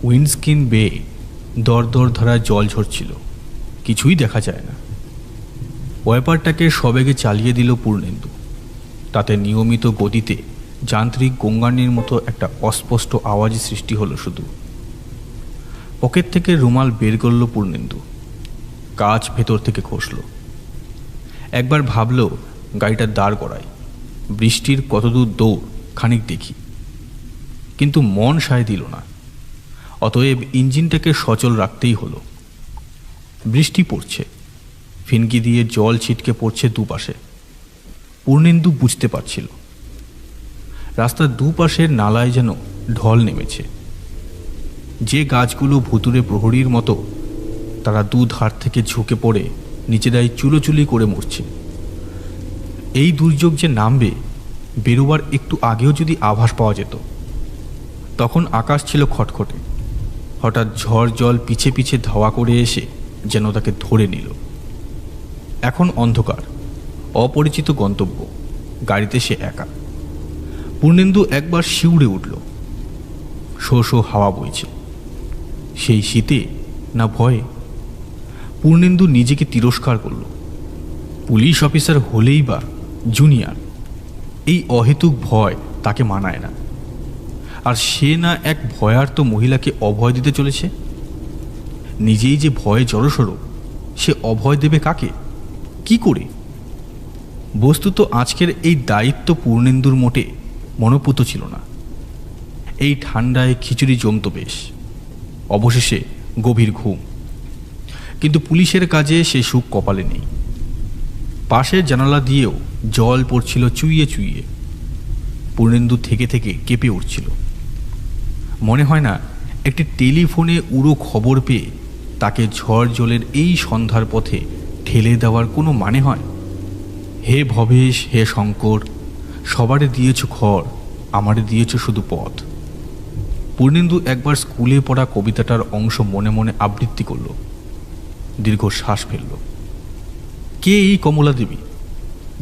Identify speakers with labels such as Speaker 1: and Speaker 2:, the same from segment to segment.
Speaker 1: Windscreen বেয়ে দর দর ধারা জল ঝরছিল, কিছুই দেখা যায় না। ওয়াইপারটাকে সবেগে চালিয়ে দিল পূর্ণেন্দু। তাতে নিয়মিত গতিতে যান্ত্রিক গঙ্গানির মতো একটা অস্পষ্ট আওয়াজ সৃষ্টি হলো। শুধু পকেট থেকে রুমাল বের করল পূর্ণেন্দু, কাঁচ ভেতর থেকে খসল। একবার ভাবল গাড়িটা দাঁড় করাই, বৃষ্টির কতদূর দৌড় খানিক দেখি, কিন্তু মন সায় দিল না। অতএব ইঞ্জিনটাকে সচল রাখতেই হলো। বৃষ্টি পড়ছে, ফিনকি দিয়ে জল ছিটকে পড়ছে দুপাশে। পূর্ণেন্দু বুঝতে পারছিল রাস্তার দুপাশের নালায় যেন ঢল নেমেছে। যে গাছগুলো ভুতুরে প্রহরীর মতো, তারা দুধার থেকে ঝুঁকে পড়ে নিচেরাই চুলোচুলি করে মরছে। এই দুর্যোগ যে নামবে, বেরোবার একটু আগেও যদি আভাস পাওয়া যেত। তখন আকাশ ছিল খটখটে। হঠাৎ ঝড় জল পিছে পিছে ধাওয়া করে এসে যেন তাকে ধরে নিল। এখন অন্ধকার, অপরিচিত গন্তব্য, গাড়িতে সে একা। পূর্ণেন্দু একবার শিউরে উঠল। শো শো হাওয়া বইছে। সেই শীতে না ভয়ে? পূর্ণেন্দু নিজেকে তিরস্কার করল। পুলিশ অফিসার হলেই বা জুনিয়র, এই অহেতুক ভয় তাকে মানায় না। আর সে না এক ভয়ার্ত মহিলাকে অভয় দিতে চলেছে। নিজেই যে ভয়ে জড়সড়, সে অভয় দেবে কাকে, কি করে? বস্তুত আজকের এই দায়িত্ব পূর্ণেন্দুর মোটে মনোপুত ছিল না। এই ঠান্ডায় খিচুড়ি জমত বেশ, অবশেষে গভীর ঘুম। কিন্তু পুলিশের কাজে সে সুখ কপালে নেই। পাশের জানালা দিয়েও জল পড়ছিল চুইয়ে চুইয়ে। পূর্ণেন্দু থেকে থেকে কেঁপে উঠছিল। মনে হয় না একটি টেলিফোনে উড়ো খবর পেয়ে তাকে ঝড় জলের এই সন্ধ্যার পথে ঠেলে দেওয়ার কোনো মানে হয়? হে ভবেশ, হে শঙ্কর, সবারে দিয়েছ ঘর, আমারে দিয়েছ শুধু পথ। পূর্ণেন্দু একবার স্কুলে পড়া কবিতাটার অংশ মনে মনে আবৃত্তি করল। দীর্ঘ শ্বাস ফেলল। কে এই কমলা দেবী,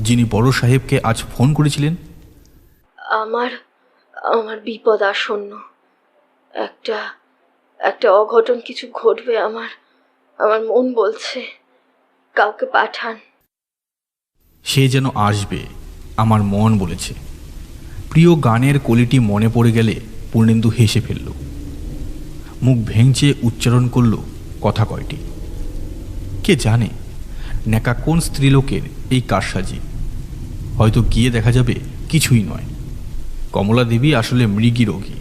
Speaker 1: যিনি বড় সাহেবকে আজ ফোন করেছিলেন?
Speaker 2: আমার আমার বিপদ আসন্ন। একটা একটা অঘটন কিছু ঘটবে, আমার আমার মন বলছে। কাউকে পাঠান।
Speaker 1: সে যেন আসবে, আমার মন বলেছে। প্রিয় গানের কলিটি মনে পড়ে গেলে পূর্ণেন্দু হেসে ফেলল। মুখ ভেঙচে উচ্চারণ করল কথা কয়টি। কে জানে নেকা কোন স্ত্রীলোকের এই কারসাজি। হয়তো গিয়ে দেখা যাবে কিছুই নয়। কমলা দেবী আসলে মৃগী রোগী,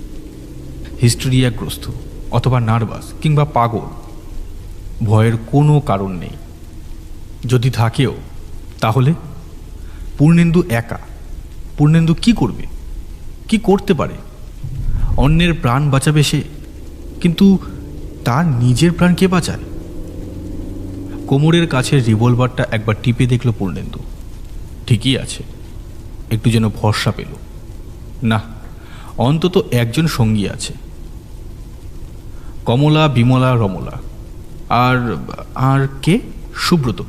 Speaker 1: হিস্টেরিয়াগ্রস্ত, অথবা নার্ভাস কিংবা পাগল। ভয়ের কোনো কারণ নেই। যদি থাকেও, তাহলে পূর্ণেন্দু একা। পূর্ণেন্দু কি করবে, কি করতে পারে? অন্যের প্রাণ বাঁচাবে সে, কিন্তু তার নিজের প্রাণ কে বাঁচায়? কোমরের কাছে রিভলভারটা একবার টিপে দেখল পূর্ণেন্দু। ঠিকই আছে। একটু যেন ভরসা পেল। না, অন্তত একজন সঙ্গী আছে। কমলা, বিমলা, রমলা, আর আর কে? সুব্রত।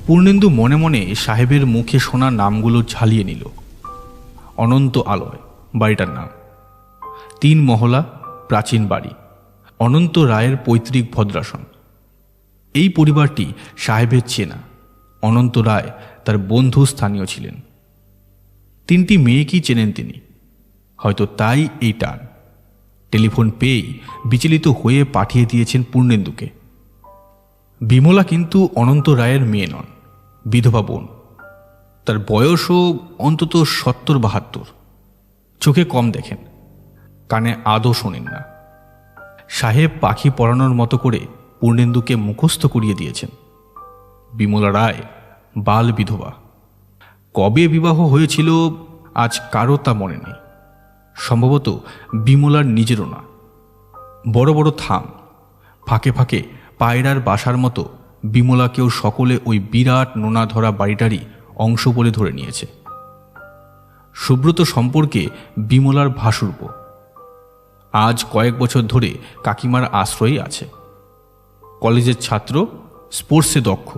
Speaker 1: পূর্ণেন্দু মনে মনে সাহেবের মুখে শোনা নামগুলো ঝালিয়ে নিল। অনন্ত আলয় বাড়িটার নাম। 3 মহলা, প্রাচীন বাড়ি, অনন্ত রায়ের পৈতৃক ভদ্রাসন। এই পরিবারটি সাহেবের চেনা। অনন্ত রায় তার বন্ধু স্থানীয় ছিলেন। 3টি মেয়েকেই চেনেন তিনি। হয়তো তাই এই টান। টেলিফোন পেয়েই বিচলিত হয়ে পাঠিয়ে দিয়েছেন পূর্ণেন্দুকে। বিমলা কিন্তু অনন্ত রায়ের মেয়ে নন, বিধবা বোন। তার বয়সও অন্তত 70-72। চোখে কম দেখেন, কানে আদৌ শোনেন না। সাহেব পাখি পড়ানোর মতো করে পূর্ণেন্দুকে মুখস্থ করিয়ে দিয়েছেন। বিমলা রায় বাল বিধবা। কবে বিবাহ হয়েছিল আজ কারো তা মনে নেই। সম্ভবত বিমলার নিজেরও না। বড় বড় থাম, ফাঁকে ফাঁকে পায়রার বাসার মতো বিমলাকেও সকলে ওই বিরাট নোনা ধরা বাড়িটারই অংশ বলে ধরে নিয়েছে। সুব্রত সম্পর্কে বিমলার ভাসুর্য। আজ কয়েক বছর ধরে কাকিমার আশ্রয়ে আছে। কলেজের ছাত্র, স্পোর্টসে দক্ষ,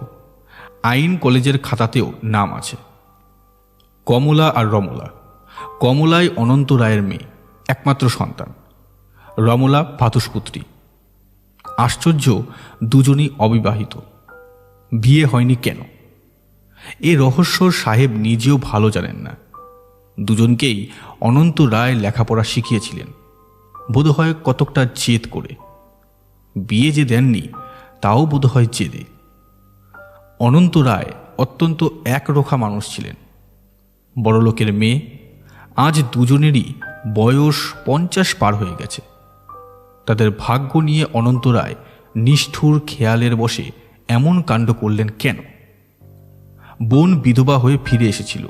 Speaker 1: আইন কলেজের খাতাতেও নাম আছে। কমলা আর রমলা। কমলাই অনন্ত রায়ের মেয়ে, একমাত্র সন্তান। রমলা ভাতুষপুত্রী। আশ্চর্য, দুজনই অবিবাহিত, বিয়ে হয়নি কেন? এ রহস্য সাহেব নিজেও ভালো জানেন না। দুজনকেই অনন্ত রায় লেখাপড়া শিখিয়েছিলেন, বোধহয় কতকটা জেদ করে। বিয়ে যে দেননি তাও বোধহয় জেদে। অনন্ত রায় অত্যন্ত একরোখা মানুষ ছিলেন, বড়লোকের মেয়ে। আজ দুজনেরই বয়স 50 পার হয়ে গেছে। তাদের ভাগ্য নিয়ে অনন্ত রায় নিষ্ঠুর খেয়ালের বশে এমন কাণ্ড করলেন কেন? বোন বিধবা হয়ে ফিরে এসেছিল,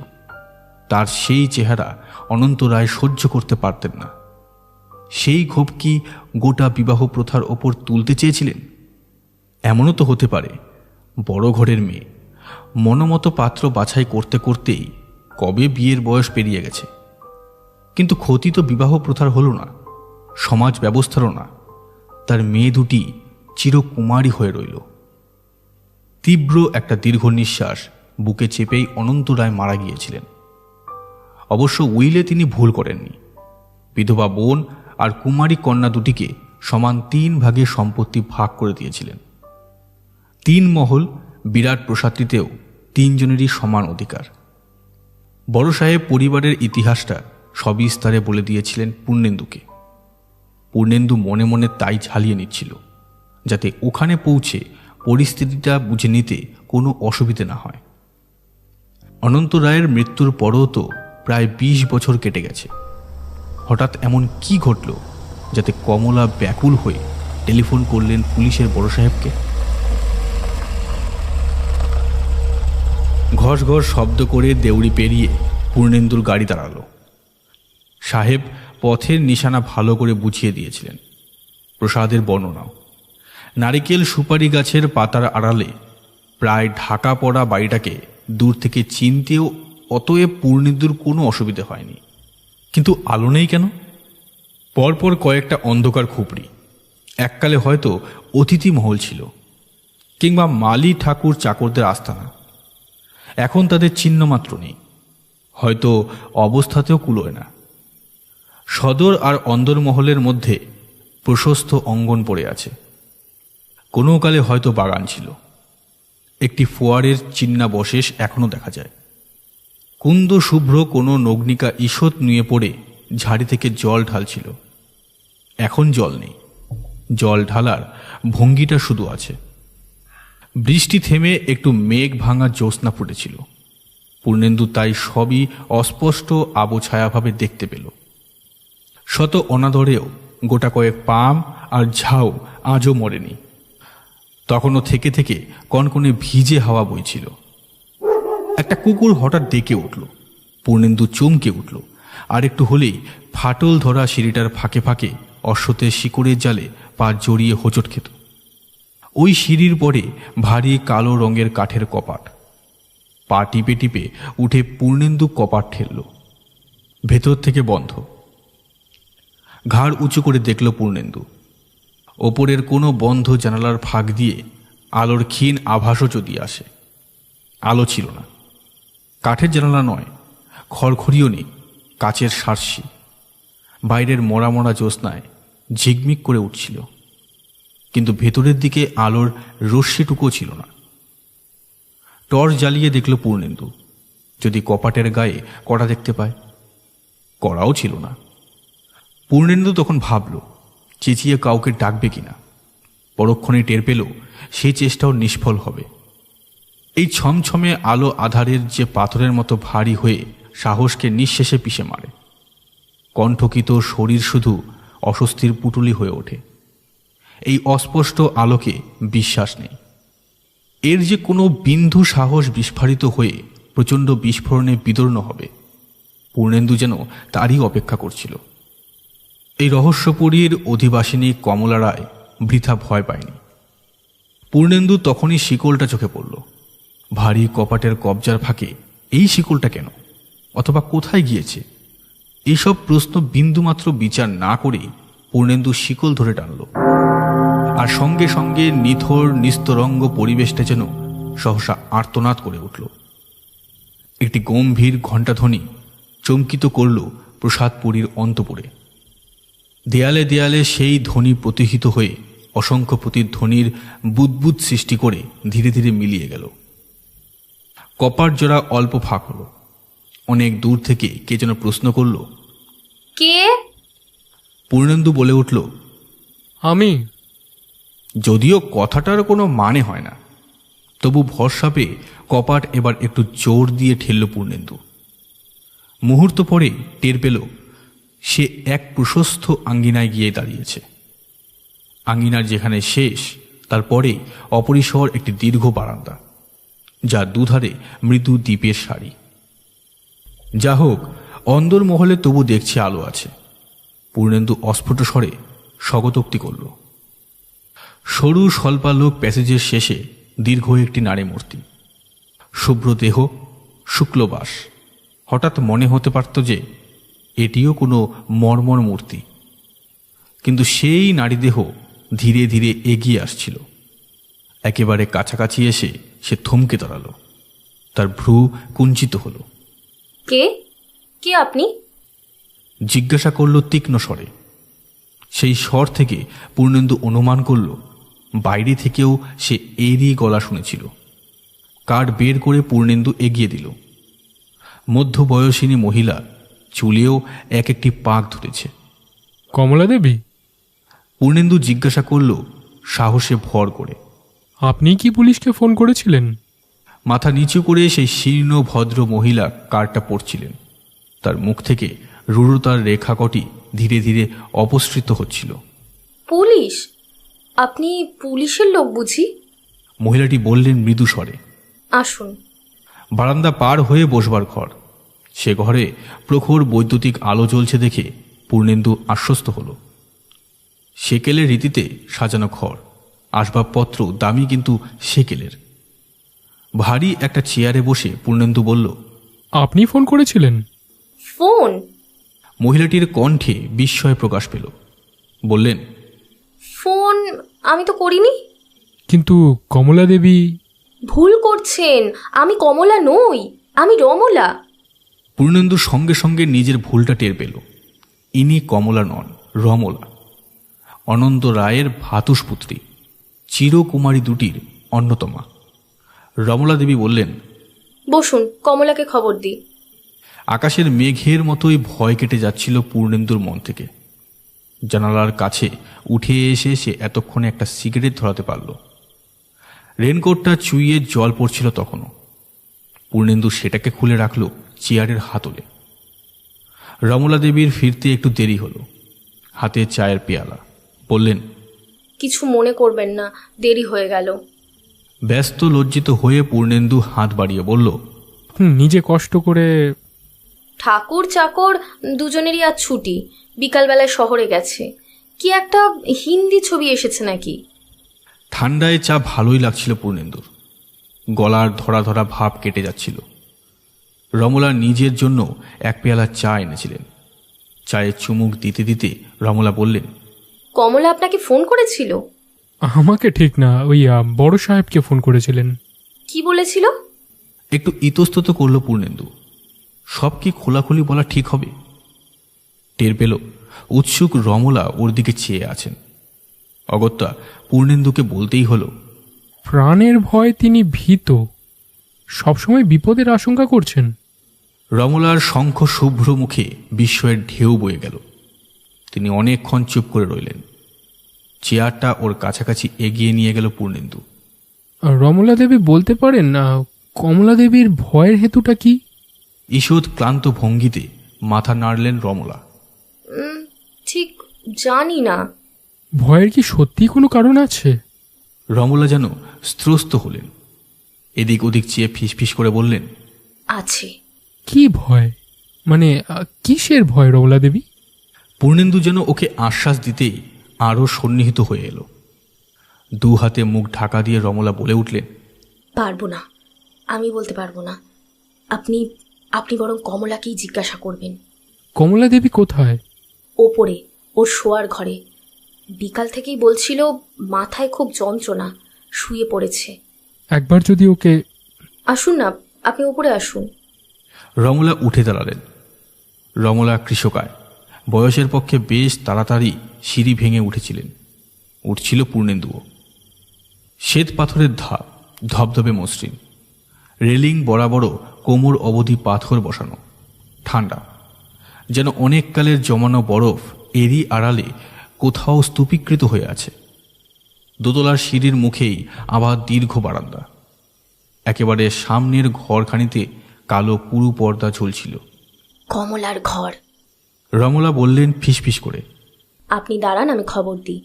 Speaker 1: তার সেই চেহারা অনন্ত রায় সহ্য করতে পারতেন না। সেই ক্ষোভ কি গোটা বিবাহ প্রথার ওপর তুলতে চেয়েছিলেন? এমনও তো হতে পারে বড় ঘরের মেয়ে, মনোমতো পাত্র বাছাই করতে করতেই কবে বিয়ের বয়স পেরিয়ে গেছে। কিন্তু ক্ষতি তো বিবাহ প্রথার হলো না, সমাজ ব্যবস্থারও না। তার মেয়ে দুটি চিরকুমারী হয়ে রইল। তীব্র একটা দীর্ঘ নিঃশ্বাস বুকে চেপেই অনন্ত রায় মারা গিয়েছিলেন। অবশ্য উইলে তিনি ভুল করেননি। বিধবা বোন আর কুমারী কন্যা দুটিকে সমান 3 ভাগে সম্পত্তি ভাগ করে দিয়েছিলেন। 3 মহল বিরাট প্রসাদটিতেও 3 জনেরই সমান অধিকার। বড় সাহেব পরিবারের ইতিহাসটা সবিস্তারে বলে দিয়েছিলেন পূর্ণেন্দুকে। পূর্ণেন্দু মনে মনে তাই ঝালিয়ে নিচ্ছিল, যাতে ওখানে পৌঁছে পরিস্থিতিটা বুঝে নিতে কোনো অসুবিধে না হয়। অনন্ত রায়ের মৃত্যুর পরও তো প্রায় 20 বছর কেটে গেছে। হঠাৎ এমন কি ঘটল যাতে কমলা ব্যাকুল হয়ে টেলিফোন করলেন পুলিশের বড় সাহেবকে? ঘস ঘস শব্দ করে দেউড়ি পেরিয়ে পূর্ণেন্দুর গাড়ি দাঁড়ালো। সাহেব পথের নিশানা ভালো করে বুঝিয়ে দিয়েছিলেন। প্রসাদের বর্ণনাও। নারিকেল সুপারি গাছের পাতার আড়ালে প্রায় ঢাকা পড়া বাড়িটাকে দূর থেকে চিনতেও অতএব পূর্ণেন্দুর কোনো অসুবিধে হয়নি। কিন্তু আলো নেই কেন? পরপর কয়েকটা অন্ধকার খুপড়ি, এককালে হয়তো অতিথি মহল ছিল, কিংবা মালি ঠাকুর চাকরদের আস্তানা। এখন তাদের চিহ্নমাত্র নেই, হয়তো অবস্থাতেও কুলোয় না। সদর আর অন্দরমহলের মধ্যে প্রশস্ত অঙ্গন পড়ে আছে। কোনো কালে হয়তো বাগান ছিল। একটি ফোয়ারের চিহ্নাবশেষ এখনও দেখা যায়। কুন্দ শুভ্র কোনো নগ্নিকা ঈষৎ নুয়ে পড়ে ঝাড়ি থেকে জল ঢালছিল। এখন জল নেই, জল ঢালার ভঙ্গিটা শুধু আছে। বৃষ্টি থেমে একটু মেঘ ভাঙা জ্যোৎস্না ফুটেছিল। পূর্ণেন্দু তাই সবই অস্পষ্ট আবছায়াভাবে দেখতে পেল। শত অনাদরেও গোটা কয়েক পাম আর ঝাউ আজও মরেনি। তখনও থেকে থেকে কনকনে ভিজে হাওয়া বইছিল। একটা কুকুর হঠাৎ ডেকে উঠল। পূর্ণেন্দু চমকে উঠল। আর একটু হলেই ফাটল ধরা সিঁড়িটার ফাঁকে ফাঁকে অশ্বতের শিকড়ের জালে পা জড়িয়ে হোঁচট খেত। ওই সিঁড়ির পরে ভারী কালো রঙের কাঠের কপাট। পা টিপে টিপে উঠে পূর্ণেন্দু কপাট ঠেলল। ভেতর থেকে বন্ধ। ঘাড় উঁচু করে দেখল পূর্ণেন্দু। ওপরের কোনো বন্ধ জানালার ফাঁক দিয়ে আলোর ক্ষীণ আভাসও যদি আসে। আলো ছিল না। কাঠের জানালা নয়, খড়খড়িও নেই, কাচের সার্সি। বাইরের মরা মরা জ্যোৎস্নায় ঝিকমিক করে উঠছিল, কিন্তু ভেতরের দিকে আলোর রশ্মিটুকুও ছিল না। টর্চ জ্বালিয়ে দেখল পূর্ণেন্দু, যদি কপাটের গায়ে কড়া দেখতে পায়। কড়াও ছিল না। পূর্ণেন্দু তখন ভাবল চেঁচিয়ে কাউকে ডাকবে কিনা। পরক্ষণে টের পেল সেই চেষ্টাও নিষ্ফল হবে। এই ছমছমে আলো আধারের যে পাথরের মতো ভারী হয়ে সাহসকে নিঃশেষে পিষে মারে। কণ্ঠকিত শরীর শুধু অস্বস্তির পুটুলি হয়ে ওঠে। এই অস্পষ্ট আলোকে বিশ্বাস নেই। এর যে কোনো বিন্দু সাহস বিস্ফারিত হয়ে প্রচণ্ড বিস্ফোরণে বিদীর্ণ হবে। পূর্ণেন্দু যেন তারই অপেক্ষা করছিল। এই রহস্যপুরীর অধিবাসিনী কমলা রায় বৃথা ভয় পায়নি। পূর্ণেন্দু তখনই শিকলটা চোখে পড়ল। ভারী কপাটের কবজার ফাঁকে এই শিকলটা কেন, অথবা কোথায় গিয়েছে? এইসব প্রশ্ন বিন্দুমাত্র বিচার না করেই পূর্ণেন্দু শিকল ধরে টানল। আর সঙ্গে সঙ্গে নিথর নিস্তরঙ্গ পরিবেশটা যেন সহসা আর্তনাদ করে উঠল। একটি গম্ভীর ঘণ্টাধ্বনি চমকিত করল প্রসাদপুরীর অন্তপুরে। দেয়ালে দেয়ালে সেই ধ্বনি প্রতিহিত হয়ে অসংখ্য প্রতিধ্বনির বুদবুদ সৃষ্টি করে ধীরে ধীরে মিলিয়ে গেল। কপাট জোড়া অল্প ফাঁক হলো। অনেক দূর থেকে কে যেন প্রশ্ন করল,
Speaker 2: কে?
Speaker 1: পূর্ণেন্দু বলে উঠল,
Speaker 3: আমি।
Speaker 1: যদিও কথাটার কোনো মানে হয় না, তবু ভরসা পেয়ে কপাট এবার একটু জোর দিয়ে ঠেলল পূর্ণেন্দু। মুহূর্ত পরে টের পেল সে এক প্রশস্ত আঙ্গিনায় গিয়ে দাঁড়িয়েছে। আঙ্গিনার যেখানে শেষ তারপরে অপরিসর একটি দীর্ঘ বারান্দা, যার দুধারে মৃদু দ্বীপের সারি। যা হোক, অন্দরমহলে তবু দেখছে আলো আছে। পূর্ণেন্দু অস্ফুট স্বরে স্বগতোক্তি করল। সরু স্বল্পালোক প্যাসেজের শেষে দীর্ঘ একটি নারী মূর্তি, শুভ্র দেহ, শুক্লবাস। হঠাৎ মনে হতে পারত যে এটিও কোনো মর্মর মূর্তি, কিন্তু সেই নারী দেহ ধীরে ধীরে এগিয়ে আসছিল। একেবারে কাছাকাছি এসে সে থমকে দাঁড়ালো। তার ভ্রু কুঞ্চিত হলো।
Speaker 2: কে? কে আপনি?
Speaker 1: জিজ্ঞাসা করল তীক্ষ্ণ স্বরে। সেই স্বর থেকে পূর্ণেন্দু অনুমান করল বাইরে থেকেও সে এরই গলা শুনেছিল। কার্ড বের করে পূর্ণেন্দু এগিয়ে দিল। মধ্যবয়সিনী মহিলা, চুলেও এক একটি পাক ধরেছে।
Speaker 3: কমলা দেবী?
Speaker 1: পূর্ণেন্দু জিজ্ঞাসা করল সাহসে ভর করে।
Speaker 3: আপনি কি পুলিশকে ফোন করেছিলেন?
Speaker 1: মাথা নিচু করে সেই শীর্ণ ভদ্র মহিলা কার্ডটা পড়ছিলেন। তার মুখ থেকে রূঢ়তার রেখা কটি ধীরে ধীরে অপসৃত হচ্ছিল।
Speaker 2: পুলিশ? আপনি পুলিশের লোক বুঝি?
Speaker 1: মহিলাটি বললেন মৃদু স্বরে।
Speaker 2: আসুন।
Speaker 1: বারান্দা পার হয়ে বসবার ঘর। সে ঘরে প্রখর বৈদ্যুতিক আলো জ্বলছে দেখে পূর্ণেন্দু আশ্বস্ত হল। সেকেলের রীতিতে সাজানো ঘর, আসবাবপত্র দামি কিন্তু সেকেলের। ভারী একটা চেয়ারে বসে পূর্ণেন্দু বলল,
Speaker 3: আপনি ফোন করেছিলেন?
Speaker 2: ফোন?
Speaker 1: মহিলাটির কণ্ঠে বিস্ময় প্রকাশ পেল। বললেন,
Speaker 2: ফোন আমি তো করিনি।
Speaker 3: কিন্তু কমলা দেবী।
Speaker 2: ভুল করছেন, আমি কমলা নই, আমি রমলা।
Speaker 1: পূর্ণেন্দু সঙ্গে সঙ্গে নিজের ভুলটা টের পেল। ইনি কমলা নন, রমলা, অনন্ত রায়ের ভ্রাতুষ্পুত্রী, চিরকুমারী দুটির অন্যতমা। রমলা দেবী বললেন,
Speaker 2: বসুন, কমলাকে খবর দিই।
Speaker 1: আকাশের মেঘের মতোই ভয় কেটে যাচ্ছিল পূর্ণেন্দুর মন থেকে। জানালার কাছে উঠে এসে সে এতক্ষণে একটা সিগারেট ধরাতে পারল। রেনকোটটা চুইয়ে জল পড়ছিল তখনও। পূর্ণেন্দু সেটাকে খুলে রাখল চেয়ারের হাতলে। রমলা দেবীর ফিরতে একটু দেরি হলো। হাতে চায়ের পেয়ালা। বললেন,
Speaker 2: কিছু মনে করবেন না, দেরি হয়ে গেল।
Speaker 1: ব্যস্ত লজ্জিত হয়ে পূর্ণেন্দু হাত বাড়িয়ে বলল,
Speaker 3: নিজে কষ্ট করে।
Speaker 2: ঠাকুর চাকর দুজনেরই আজ ছুটি, বিকালবেলায় শহরে গেছে। কি একটা হিন্দি ছবি এসেছে নাকি?
Speaker 1: ঠান্ডায় চা ভালোই লাগছিল পূর্ণেন্দুর। গলার ধরা ধরা ভাব কেটে যাচ্ছিল। রমলা নিজের জন্য এক পেয়ালা চা এনেছিলেন। চায়ে চুমুক দিতে দিতে রমলা বললেন,
Speaker 2: কমলা আপনাকে ফোন করেছিল?
Speaker 3: আমাকে ঠিক না, ওই বড় সাহেবকে ফোন করেছিলেন।
Speaker 2: কি বলেছিল?
Speaker 1: একটু ইতস্তত করল পূর্ণেন্দু। সব কি খোলাখুলি বলা ঠিক হবে? টের পেল উৎসুক রমলা ওর দিকে চেয়ে আছেন। অগত্যা পূর্ণেন্দুকে বলতেই হলো,
Speaker 3: প্রাণের ভয় তিনি ভীত, সবসময় বিপদের আশঙ্কা করছেন।
Speaker 1: রমলার শঙ্খ শুভ্র মুখে বিস্ময়ের ঢেউ বয়ে গেল। তিনি অনেকক্ষণ চুপ করে রইলেন। চেয়ারটা ওর কাছাকাছি এগিয়ে নিয়ে গেল পূর্ণেন্দু।
Speaker 3: রমলা দেবী বলতে পারেন কমলা দেবীর ভয়ের হেতুটা কি?
Speaker 1: ঈষৎ ক্লান্ত ভঙ্গিতে মাথা নাড়লেন রমলা।
Speaker 2: ঠিক জানি না।
Speaker 3: ভয়ের কি সত্যি কোনো কারণ আছে?
Speaker 1: রমলা যেন স্ত্রস্ত হলেন। এদিক ওদিক চেয়ে ফিসফিস করে বললেন,
Speaker 2: আছে।
Speaker 3: কি ভয়? মানে কিসের ভয় রমলা দেবী?
Speaker 1: পূর্ণেন্দু যেন ওকে আশ্বাস দিতেই আরও সন্নিহিত হয়ে এলো। দু হাতে মুখ ঢাকা দিয়ে রমলা বলে উঠলেন,
Speaker 2: পারবো না, আমি বলতে পারবো না। আপনি আপনি বরং কমলাকেই জিজ্ঞাসা করবেন।
Speaker 3: কমলা দেবী কোথায়?
Speaker 2: ওপরে, ওর শোয়ার ঘরে। বিকাল থেকেই বলছিল মাথায় খুব যন্ত্রণা, শুয়ে পড়েছে।
Speaker 3: একবার যদি ওকে।
Speaker 2: আসুন না, আপনি উপরে আসুন।
Speaker 1: রমলা উঠে দাঁড়ালেন। রমলা কৃষকায়, বয়সের পক্ষে বেশ তাড়াতাড়ি সিঁড়ি ভেঙে উঠেছিলেন। উঠছিল পূর্ণেন্দুও। শ্বেত পাথরের ধাপ, ধবধবে মসৃণ, রেলিং বরাবরও কোমর অবধি পাথর বসানো, ঠান্ডা, যেন অনেককালের জমানো বরফ এরই আড়ালে কোথাও স্তূপীকৃত হয়ে আছে। দোতলার সিঁড়ির মুখেই আবার দীর্ঘ বারান্দা। একেবারে সামনের ঘরখানিতে কালো পুরু পর্দা ঝুলছিল।
Speaker 2: কমলার ঘর,
Speaker 1: রমলা বললেন ফিসফিস করে।
Speaker 2: আপনি দাঁড়ান, আমি খবর দিই।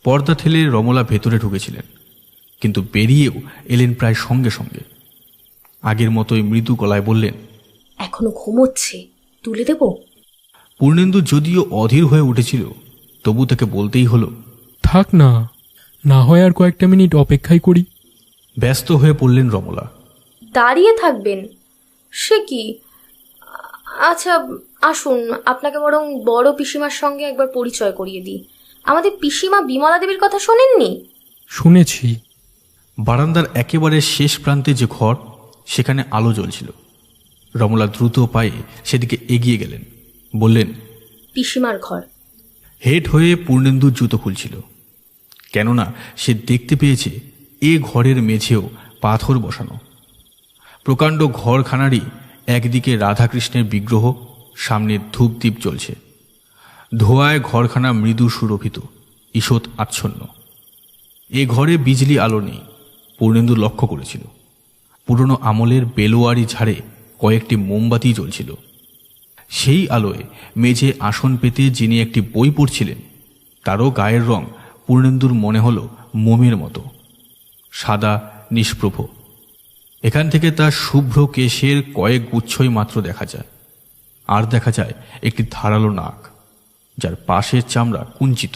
Speaker 1: পর্দা ঠেলে রমলা ভেতরে ঢুকেছিলেন, কিন্তু বেরিয়েও এলেন প্রায় সঙ্গে সঙ্গে। আগের মতোই মৃদু গলায় বললেন,
Speaker 2: এখনো ঘুমোচ্ছে, তুলে দেব?
Speaker 1: পূর্ণেন্দু যদিও অধীর হয়ে উঠেছিল, তবু তাকে বলতেই হলো,
Speaker 3: থাক না, না হয় আর কয়েকটা মিনিট অপেক্ষাই করি।
Speaker 1: ব্যস্ত হয়ে পড়লেন রমলা।
Speaker 2: দাঁড়িয়ে থাকবেন? সে কি? আচ্ছা আসুন, আপনাকে বরং বড় পিসিমার সঙ্গে একবার পরিচয় করিয়ে দিই। আমাদের পিসিমা বিমলা দেবীর কথা শোনেননি?
Speaker 3: শুনেছি।
Speaker 1: বারান্দার একেবারে শেষ প্রান্তে যে ঘর, সেখানে আলো জ্বলছিল। রমলা দ্রুত পায়ে সেদিকে এগিয়ে গেলেন, বললেন,
Speaker 2: পিসিমার ঘর।
Speaker 1: হেট হয়ে পূর্ণেন্দু জুতো খুলছিল, কেননা সে দেখতে পেয়েছে এ ঘরের মেঝেও পাথর বসানো। প্রকাণ্ড ঘরখানারই একদিকে রাধাকৃষ্ণের বিগ্রহ, সামনে ধূপদীপ জ্বলছে। ধোঁয়ায় ঘরখানা মৃদু সুরভিত, ঈষৎ আচ্ছন্ন। এ ঘরে বিজলি আলো নেই, পূর্ণেন্দু লক্ষ্য করেছিল। পুরনো আমলের বেলোয়ারি ঝাড়ে কয়েকটি মোমবাতি জ্বলছিল। সেই আলোয় মেঝে আসন পেতে যিনি একটি বই পড়ছিলেন, তারও গায়ের রং পূর্ণেন্দুর মনে হল মোমের মতো, সাদা, নিষ্প্রভ। এখান থেকে তার শুভ্র কেশের কয়েক গুচ্ছই মাত্র দেখা যায়, আর দেখা যায় একটি ধারালো নাক, যার পাশের চামড়া কুঞ্চিত।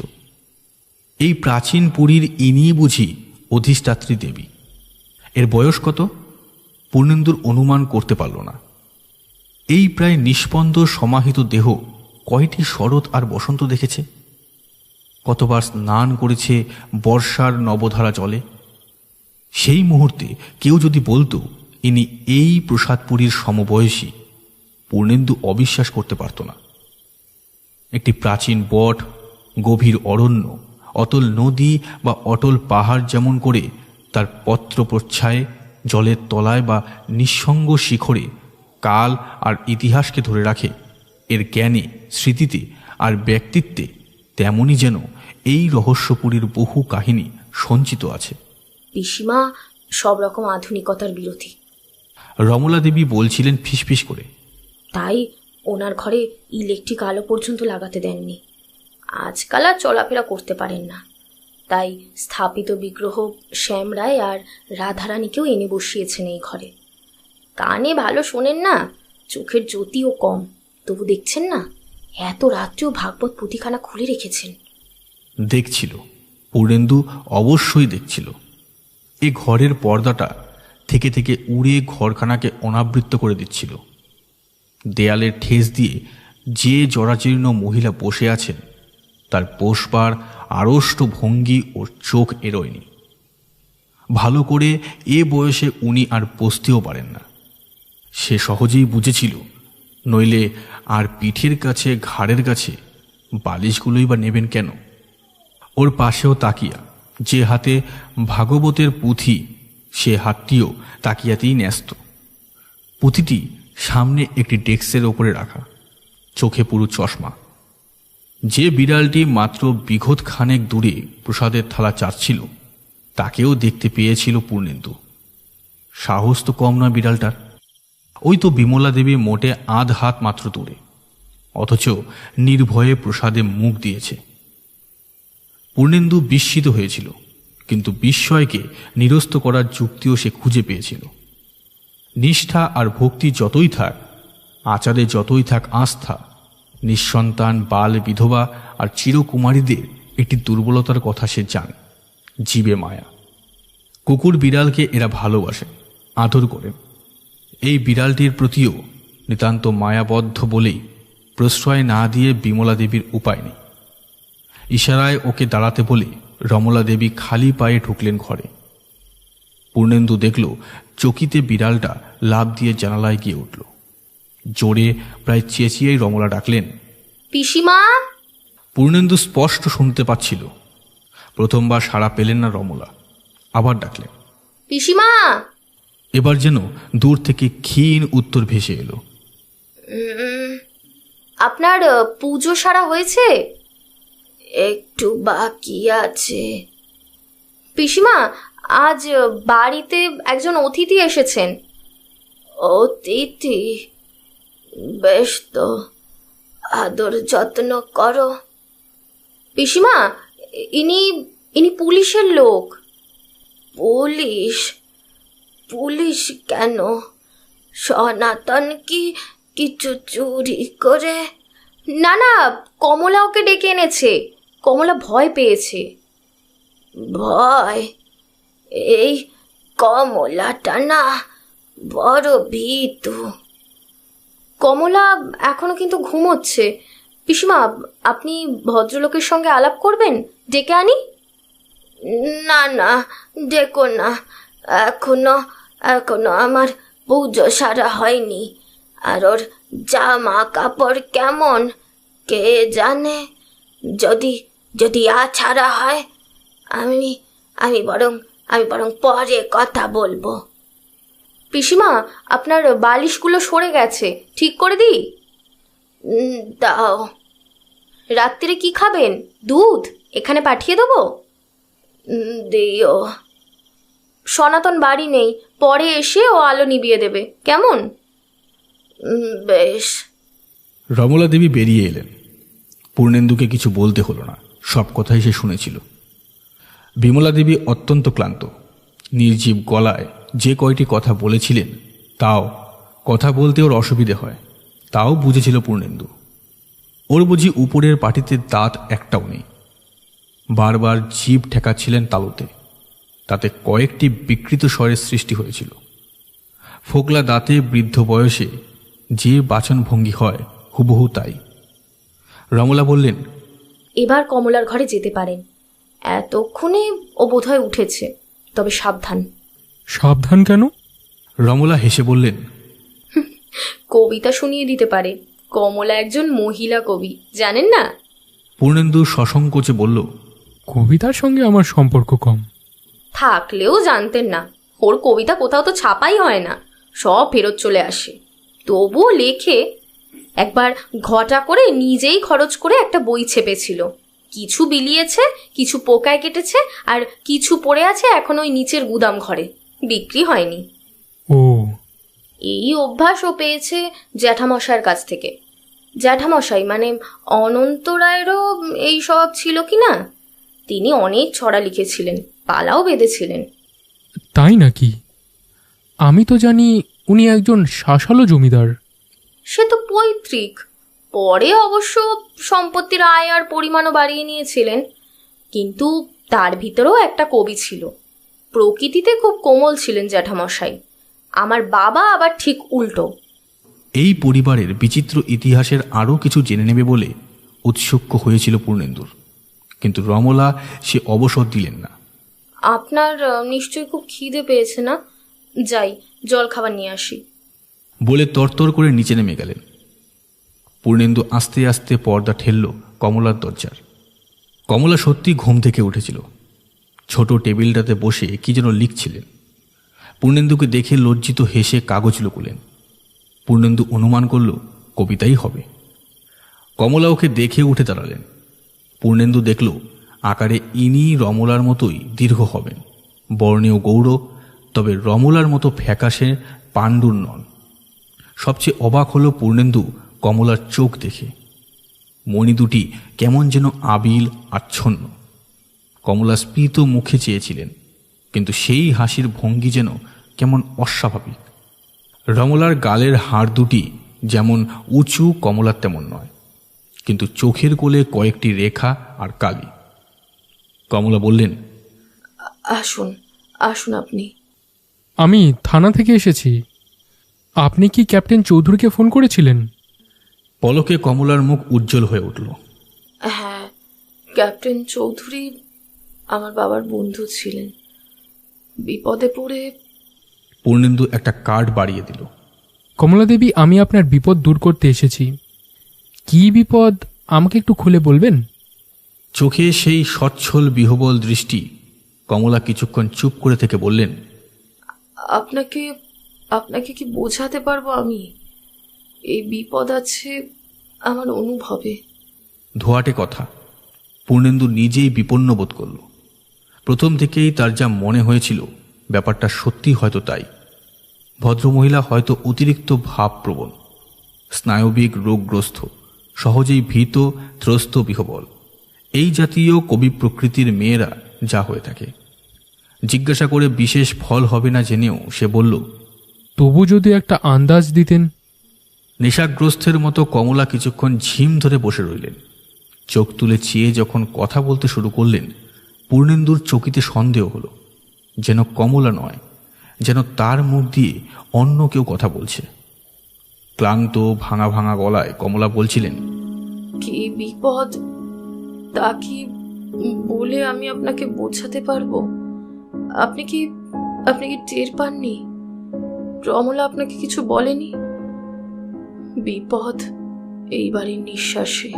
Speaker 1: এই প্রাচীন পুরীর ইনিই বুঝি অধিষ্ঠাত্রী দেবী। এর বয়স কত পূর্ণেন্দুর অনুমান করতে পারল না। এই প্রায় নিষ্পন্দ সমাহিত দেহ কয়টি শরৎ আর বসন্ত দেখেছে, কতবার স্নান করেছে বর্ষার নবধারা জলে। সেই মুহূর্তে কেউ যদি বলতো ইনি এই প্রসাদপুরীর সমবয়সী, পূর্ণেন্দু অবিশ্বাস করতে পারত না। একটি প্রাচীন বট, গভীর অরণ্য, অতল নদী বা অটল পাহাড় যেমন করে তার পত্র প্রচ্ছায়ে জলের তলায় বা নিঃসঙ্গ শিখরে কাল আর ইতিহাসকে ধরে রাখে, এর জ্ঞানে, স্মৃতিতে আর ব্যক্তিত্বে, তেমনি যেন এই রহস্যপুরীর বহু কাহিনী সঞ্চিত আছে।
Speaker 2: পিসিমা সব রকম আধুনিকতার বিরোধী,
Speaker 1: রমলা দেবী বলছিলেন ফিসফিস করে।
Speaker 2: তাই ওনার ঘরে ইলেকট্রিক আলো পর্যন্ত লাগাতে দেননি। আজকাল আর চলাফেরা করতে পারেন না, তাই স্থাপিত বিগ্রহ শ্যাম রায় আর রাধারানীকেও এনে বসিয়েছেন এই ঘরে। কানে ভালো শোনেন না, চোখের জ্যোতিও কম, তবু দেখছেন না এত রাত্রেও ভাগবত পুঁথিখানা খুলে রেখেছেন।
Speaker 1: দেখছিল, পূর্ণেন্দু অবশ্যই দেখছিল। এ ঘরের পর্দাটা থেকে থেকে উড়ে ঘরখানাকে অনাবৃত করে দিচ্ছিল। দেয়ালের ঠেস দিয়ে যে জরাজীর্ণ মহিলা বসে আছেন, তার বসবার আড়ষ্ট ভঙ্গি ও চোখ এড়োয়নি। ভালো করে এ বয়সে উনি আর বসতেও পারেন না। সে সহজেই বুঝেছিল, নইলে আর পিঠের কাছে, ঘাড়ের কাছে বালিশগুলোই বা নেবেন কেন। ওর পাশেও তাকিয়া, যে হাতে ভাগবতের পুঁথি, সে হাতটিও তাকিয়াতেই ন্যস্ত। পুঁথিটি সামনে একটি ডেস্কের ওপরে রাখা, চোখে পুরো চশমা। যে বিড়ালটি মাত্র বিঘত খানেক দূরে প্রসাদের থালা চাচ্ছিল, তাকেও দেখতে পেয়েছিল পূর্ণেন্দু। সাহস তো কম নয় বিড়ালটার। ওই তো বিমলা দেবী মোটে আধ হাত মাত্র দূরে, অথচ নির্ভয়ে প্রসাদে মুখ দিয়েছে। পূর্ণেন্দু বিস্মিত হয়েছিল, কিন্তু বিস্ময়কে নিরস্ত করার যুক্তিও সে খুঁজে পেয়েছিল। নিষ্ঠা আর ভক্তি যতই থাক, আচারে যতই থাক আস্থা, নিঃসন্তান, বাল, বিধবা আর চিরকুমারীদের একটি দুর্বলতার কথা সে জানে, জীবে মায়া। কুকুর বিড়ালকে এরা ভালোবাসে, আদর করেন। এই বিড়ালটির প্রতিও নিতান্ত মায়াবদ্ধ বলেই প্রশ্রয় না দিয়ে বিমলা দেবীর উপায় নেই। ইশারায় ওকে দাঁড়াতে বলে রমলা দেবী খালি পায়ে ঢুকলেন ঘরে। পূর্ণেন্দু দেখল চকিতে বিড়ালটা লাফ দিয়ে জানালায় গিয়ে উঠল। জোরে, প্রায় চেঁচিয়েই রমলা ডাকলেন,
Speaker 2: পিসিমা।
Speaker 1: পূর্ণেন্দু স্পষ্ট শুনতে পাচ্ছিল। প্রথমবার সাড়া পেলেন না রমলা, আবার ডাকলেন,
Speaker 2: পিসিমা।
Speaker 1: এবার যেন দূর থেকে ক্ষীণ উত্তর ভেসে এলো,
Speaker 2: আপনার পুজো সারা হয়েছে? একটু বাকি আছে। পিসিমা, আজ বাড়িতে একজন অতিথি এসেছেন। অতিথি? বেশ তো, আদর যত্ন করো। পিসিমা, ইনি ইনি পুলিশের লোক। পুলিশ? পুলিশ কেন? সনাতন কি কিছু চুরি করে? না না, কমলা ওকে ডেকে এনেছে। কমলা ভয় পেয়েছে। ভয়? এই কমলাটা না বড় ভীতু। কমলা এখনো কিন্তু ঘুমোচ্ছে। পিসিমা, আপনি ভদ্রলোকের সঙ্গে আলাপ করবেন? ডেকে আনি? না না, ডেকো না। এখনো এখনো আমার পুজো সারা হয়নি। আর ওর জামা কাপড় কেমন কে জানে। যদি যদি ছাড়া হয়, আমি আমি বরং পরে কথা বলবো। পিসিমা, আপনার বালিশগুলো সরে গেছে, ঠিক করে দিই? দাও। রাত্রিরে কি খাবেন? দুধ এখানে পাঠিয়ে দেবো? দিও। সনাতন বাড়ি নেই, পরে এসে ও আলো নিভিয়ে দেবে, কেমন? বেশ।
Speaker 1: রমলা দেবী বেরিয়ে এলেন। পূর্ণেন্দুকে কিছু বলতে হলো না, সব কথাই সে শুনেছিল। বিমলা দেবী অত্যন্ত ক্লান্ত। নির্জীব গলায় যে কয়টি কথা বলেছিলেন, তাও কথা বলতে ওর অসুবিধে হয়, তাও বুঝেছিল পূর্ণেন্দু। ওর বুঝি উপরের পাটিতে দাঁত একটাও নেই। বারবার জিভ ঠেকাচ্ছিলেন তালুতে, তাতে কয়েকটি বিকৃত স্বরের সৃষ্টি হয়েছিল। ফোকলা দাঁতে বৃদ্ধ বয়সে যে বাচনভঙ্গি হয়, হুবহু তাই। রমলা বললেন,
Speaker 2: এবার কমলার ঘরে যেতে পারেন। এতক্ষণে ও বোধহয় উঠেছে, তবে সাবধান।
Speaker 3: সাবধান কেন?
Speaker 1: রমলা হেসে বললেন,
Speaker 2: কবিতা শুনিয়ে দিতে পারে। কমলা একজন মহিলা কবি, জানেন না?
Speaker 1: পূর্ণেন্দু সসংকোচে বলল,
Speaker 3: কবিতার সঙ্গে আমার সম্পর্ক কম।
Speaker 2: থাকলেও জানতেন না। ওর কবিতা কোথাও তো ছাপাই হয় না, সব ফেরত চলে আসে। তবুও লেখে। একবার ঘটা করে নিজেই খরচ করে একটা বই ছেপেছিল। কিছু বিলিয়েছে, কিছু পোকায় কেটেছে, আর কিছু পড়ে আছে এখন ওই নিচের গুদাম ঘরে, বিক্রি হয়নি।
Speaker 3: ও,
Speaker 2: এই অভ্যাস ও পেয়েছে জ্যাঠামশাইয়ের কাছ থেকে। জ্যাঠামশাই মানে অনন্ত রায়েরও এই স্বভাব ছিল কি না? তিনি অনেক ছড়া লিখেছিলেন, পালাও বেঁধেছিলেন।
Speaker 3: তাই নাকি? আমি তো জানি উনি একজন শাসালো জমিদার।
Speaker 2: সে তো পৈতৃক। পরে অবশ্য সম্পত্তির আয় আর পরিমাণও বাড়িয়ে নিয়েছিলেন। কিন্তু তার ভিতরেও একটা কবি ছিল। প্রকৃতিতে খুব কোমল ছিলেন জ্যাঠামশাই। আমার বাবা আবার ঠিক উল্টো।
Speaker 1: এই পরিবারের বিচিত্র ইতিহাসের আরও কিছু জেনে নেবে বলে উৎসুক হয়েছিল পূর্ণেন্দুর, কিন্তু রমলা সে অবসর দিলেন না।
Speaker 2: আপনার নিশ্চয়ই খুব খিদে পেয়েছে না? যাই, জল খাবার নিয়ে আসি।
Speaker 1: বলে তরতর করে নিচে নেমে গেলেন। পূর্ণেন্দু আস্তে আস্তে পর্দা ঠেলল কমলার দরজার। কমলা সত্যি ঘুম থেকে উঠেছিল। ছোট টেবিলটাতে বসে কি যেন লিখছিলেন। পূর্ণেন্দুকে দেখে লজ্জিত হেসে কাগজ লুকুলেন। পূর্ণেন্দু অনুমান করল কবিতাই হবে। কমলা ওকে দেখে উঠে দাঁড়ালেন। পূর্ণেন্দু দেখল আকারে ইনি রমলার মতোই দীর্ঘ হবেন, বর্ণীয় গৌর, তবে রমলার মতো ফ্যাকাশে পাণ্ডুর নন। সবচেয়ে অবাক হলো পূর্ণেন্দু কমলার চোখ দেখে। মণি দুটি কেমন যেন আবিল আচ্ছন্ন। কমলা স্ফীত মুখে চেয়েছিলেন, কিন্তু সেই হাসির ভঙ্গি যেন কেমন অস্বাভাবিক। রমলার গালের হাড় দুটি যেমন উঁচু, কমলার তেমন নয়, কিন্তু চোখের কোলে কয়েকটি রেখা আর কালি। কমলা বললেন,
Speaker 2: আসুন আসুন আপনি।
Speaker 3: আমি থানা থেকে এসেছি। আপনি কি ক্যাপ্টেন চৌধুরীকে ফোন করেছিলেন?
Speaker 1: পলকে কমলার মুখ উজ্জ্বল হয়ে উঠল।
Speaker 2: হ্যাঁ, ক্যাপ্টেন চৌধুরী আমার বাবার বন্ধু ছিলেন। বিপদে পড়ে।
Speaker 1: পূর্ণেন্দু একটা কার্ড বাড়িয়ে দিল।
Speaker 3: কমলা দেবী, আমি আপনার বিপদ দূর করতে এসেছি। কি বিপদ আমাকে একটু খুলে বলবেন?
Speaker 1: চোখে সেই সচ্ছল বিহবল দৃষ্টি। কমলা কিছুক্ষণ চুপ করে থেকে বললেন,
Speaker 2: আপনাকে আপনাকে কি বোঝাতে পারবো আমি? এই বিপদ আছে আমার অনুভবে।
Speaker 1: ধোয়াটে কথা। পূর্ণেন্দু নিজেই বিপন্ন বোধ করল। প্রথম থেকেই তার যা মনে হয়েছিল ব্যাপারটা সত্যি হয়তো তাই। ভদ্রমহিলা হয়তো অতিরিক্ত ভাবপ্রবণ, স্নায়বিক রোগগ্রস্ত, সহজেই ভীত, ত্রস্ত, বিহবল। এই জাতীয় কবি প্রকৃতির মেয়েরা যা হয়ে থাকে। জিজ্ঞাসা করে বিশেষ ফল হবে না জেনেও সে বলল,
Speaker 3: তবু যদি একটা আন্দাজ দিতেন।
Speaker 1: নেশাগ্রস্তের মতো কমলা কিছুক্ষণ ঝিম ধরে বসে রইলেন। চোখ তুলে চেয়ে যখন কথা বলতে শুরু করলেন, পূর্ণেন্দুর চকিতে সন্দেহ হলো, যেন কমলা নয়, যেন তার মুখ দিয়ে অন্য কেউ কথা বলছে। ক্লান্ত ভাঙা ভাঙা গলায় কমলা বলছিলেন,
Speaker 2: কি বিপদ তা কি বলে আমি আপনাকে বোঝাতে পারবো? আপনি কি টের পাননি? রমলা আপনাকে কিছু বলেনি? বিপদ এই বাড়ির নিঃশ্বাসে,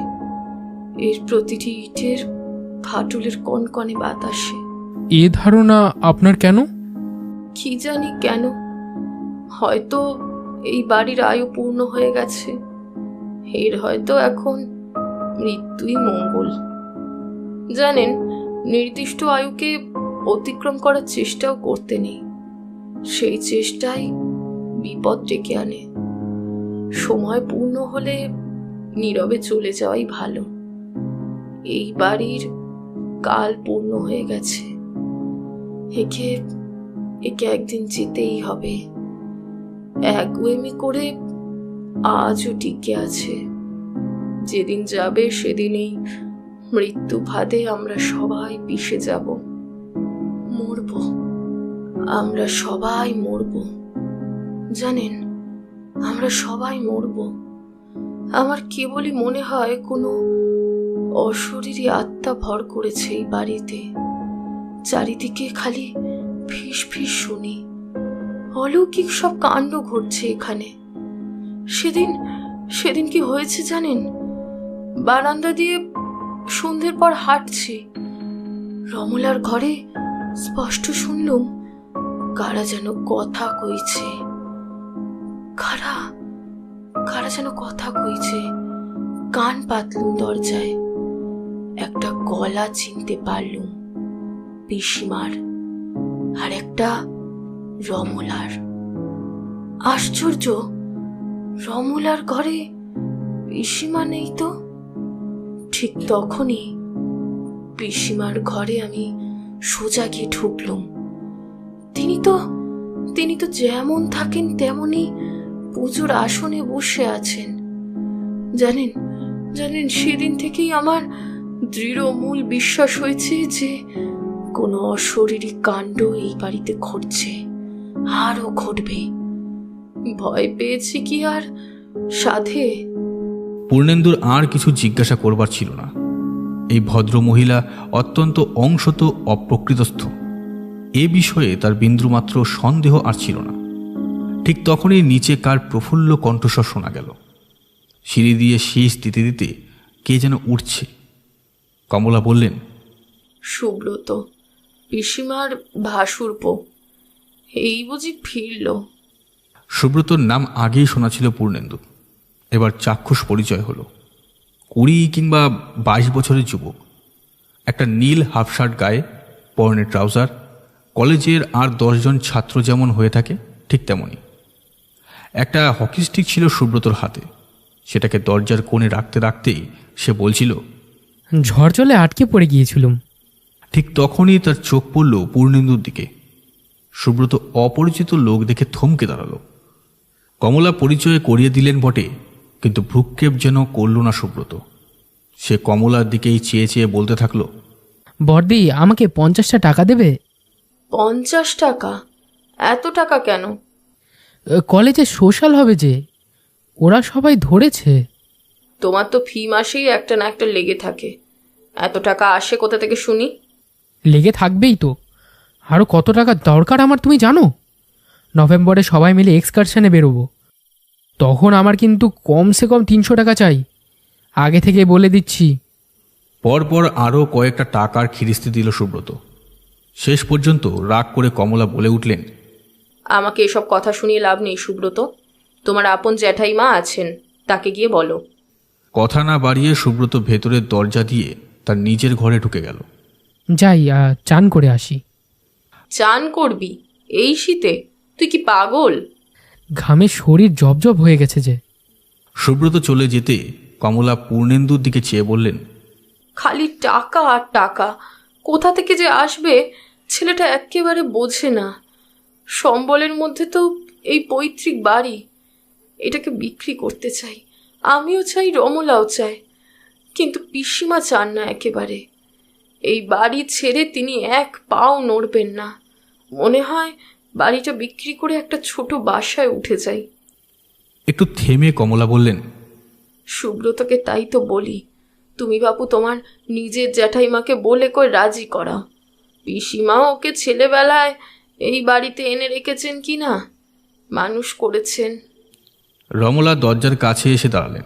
Speaker 2: এর প্রতিটি ইটের ফাটলের কনকনে বাতাসে।
Speaker 3: এ ধারণা আপনার কেন?
Speaker 2: কি জানি কেন, হয়তো এই বাড়ির আয়ু পূর্ণ হয়ে গেছে। এর হয়তো এখন মৃত্যুই মঙ্গল। জানেন, নির্দিষ্ট আয়ুকে অতিক্রম করার চেষ্টাও করতে নেই। সেই চেষ্টাই বিপদ ডেকে আনে। সময় পূর্ণ হলে নীরবে চলে যাওয়াই ভালো। এই বাড়ির কাল পূর্ণ হয়ে গেছে। একে একদিন যেতেই হবে। একগুয়েমি করে আজও টিকে আছে। যেদিন যাবে সেদিনই মৃত্যু ভাদে আমরা সবাই পিষে যাব, মরব। আমরা সবাই মরব। জানেন, আমরা সবাই মরব। আমার কেবলই মনে হয় কোনো অশরীরী আত্মা ভর করেছে এই বাড়িতে। চারিদিকে খালি ফিস ফিস শুনি। অলৌকিক সব কাণ্ড ঘটছে এখানে। সেদিন কি হয়েছে জানেন? বারান্দা দিয়ে সন্ধ্যের পর হাঁটছি, রমলার ঘরে স্পষ্ট শুনলুম কারা যেন কথা কইছে। কারা যেন কথা কইছে। কান পাতলুম দরজায়। একটা গলা চিনতে পারলুম, পিসিমার, আর একটা রমলার। আশ্চর্য, রমলার ঘরে পিসিমা নেই তো। ঠিক তখনই পিসিমার ঘরে আমি সোজা গিয়ে ঢুকলুম। তিনি তো যেমন থাকেন তেমনই পুজোর আসনে বসে আছেন। জানেন সেদিন থেকেই আমার দৃঢ় মূল বিশ্বাস হয়েছে যে কোনো অশরীরী কাণ্ড এই বাড়িতে ঘটছে, আরও ঘটবে। ভয় পেয়েছি কি আর সাধে?
Speaker 1: পূর্ণেন্দুর আর কিছু জিজ্ঞাসা করবার ছিল না। এই ভদ্র মহিলা অত্যন্ত অংশত অপ্রকৃতস্থ, এ বিষয়ে তার বিন্দুমাত্র সন্দেহ আর ছিল না। ঠিক তখনই নিচে কার প্রফুল্ল কণ্ঠস্বর শোনা গেল। সিঁড়ি দিয়ে শীষ দিতে দিতে কে যেন উঠছে। কমলা বললেন,
Speaker 2: সুব্রত, পিসিমার ভাসুরপো। এই বুঝি ফিরল?
Speaker 1: সুব্রতর নাম আগেই শোনা ছিল পূর্ণেন্দু। এবার চাক্ষুষ পরিচয় হলো। 20 কিংবা 22 বছরের যুবক। একটা নীল হাফ শার্ট গায়ে, পরনে ট্রাউজার। কলেজের আর 10 জন ছাত্র যেমন হয়ে থাকে ঠিক তেমনই। একটা হকি স্টিক ছিল সুব্রতর হাতে। সেটাকে দরজার কোণে রাখতে রাখতেই সে বলছিল,
Speaker 3: ঝড় জলে আটকে পড়ে গিয়েছিলাম।
Speaker 1: ঠিক তখনই তার চোখ পড়ল পূর্ণেন্দুর দিকে। সুব্রত অপরিচিত লোক দেখে থমকে দাঁড়ালো। কমলা পরিচয় করিয়ে দিলেন বটে, কিন্তু ভ্রুক্ষেপ যেন করল না সুব্রত। সে কমলার দিকেই চেয়ে চেয়ে বলতে থাকলো,
Speaker 3: বর্দি, আমাকে 50টা টাকা দেবে?
Speaker 2: 50 টাকা? এত টাকা কেন?
Speaker 3: কলেজে সোশ্যাল হবে যে, ওরা সবাই ধরেছে।
Speaker 2: তোমার তো ফি মাসেই একটা না একটা লেগে থাকে। এত টাকা আসে কোথা থেকে শুনি?
Speaker 3: লেগে থাকবেই তো। আরও কত টাকা দরকার আমার তুমি জানো? নভেম্বরে সবাই মিলে এক্সকারশনে বেরোবো। তখন আমার কিন্তু কমসে কম 300 টাকা চাই। আগে থেকে বলে দিচ্ছি।
Speaker 1: পরপর আরও কয়েকটা টাকার খিরিস্তি দিল সুব্রত। শেষ পর্যন্ত রাগ করে কমলা বলে উঠলেন,
Speaker 2: আমাকে এসব কথা শুনিয়ে লাভ নেই সুব্রত। তোমার আপন জ্যাঠাইমা আছেন, তাকে গিয়ে বলো।
Speaker 1: কথা না বাড়িয়ে সুব্রত ভেতরের দরজা দিয়ে তার নিজের ঘরে ঢুকে গেল।
Speaker 3: যাই চান করে আসি।
Speaker 2: চান করবি এই শীতে? তুই কি পাগল?
Speaker 3: ঘামে শরীর জবজব হয়ে গেছে যে।
Speaker 1: সুব্রত চলে যেতে কমলা পূর্ণেন্দুর দিকে চেয়ে বললেন,
Speaker 2: খালি টাকা আর টাকা, কোথা থেকে যে আসবে ছেলেটা একেবারে বোঝে না। সম্বলের মধ্যে তো এই পৈতৃক বাড়ি, এটাকে বিক্রি করতে চাই। আমিও চাই, রমলাও চায়, কিন্তু পিসিমা চান না একেবারে। এই বাড়ি ছেড়ে তিনি এক পাও নড়বেন না। মনে হয় বাড়িটা বিক্রি করে একটা ছোট বাসায় উঠে যাই।
Speaker 1: একটু থেমে কমলা বললেন,
Speaker 2: সুব্রতকে তাই তো বলি, তুমি বাপু তোমার নিজের জ্যাঠাইমাকে বলে কই রাজি করাও। পিসিমা ওকে ছেলেবেলায় এই বাড়িতে এনে রেখেছেন কি না, মানুষ করেছেন।
Speaker 1: রমলা দরজার কাছে এসে দাঁড়ালেন।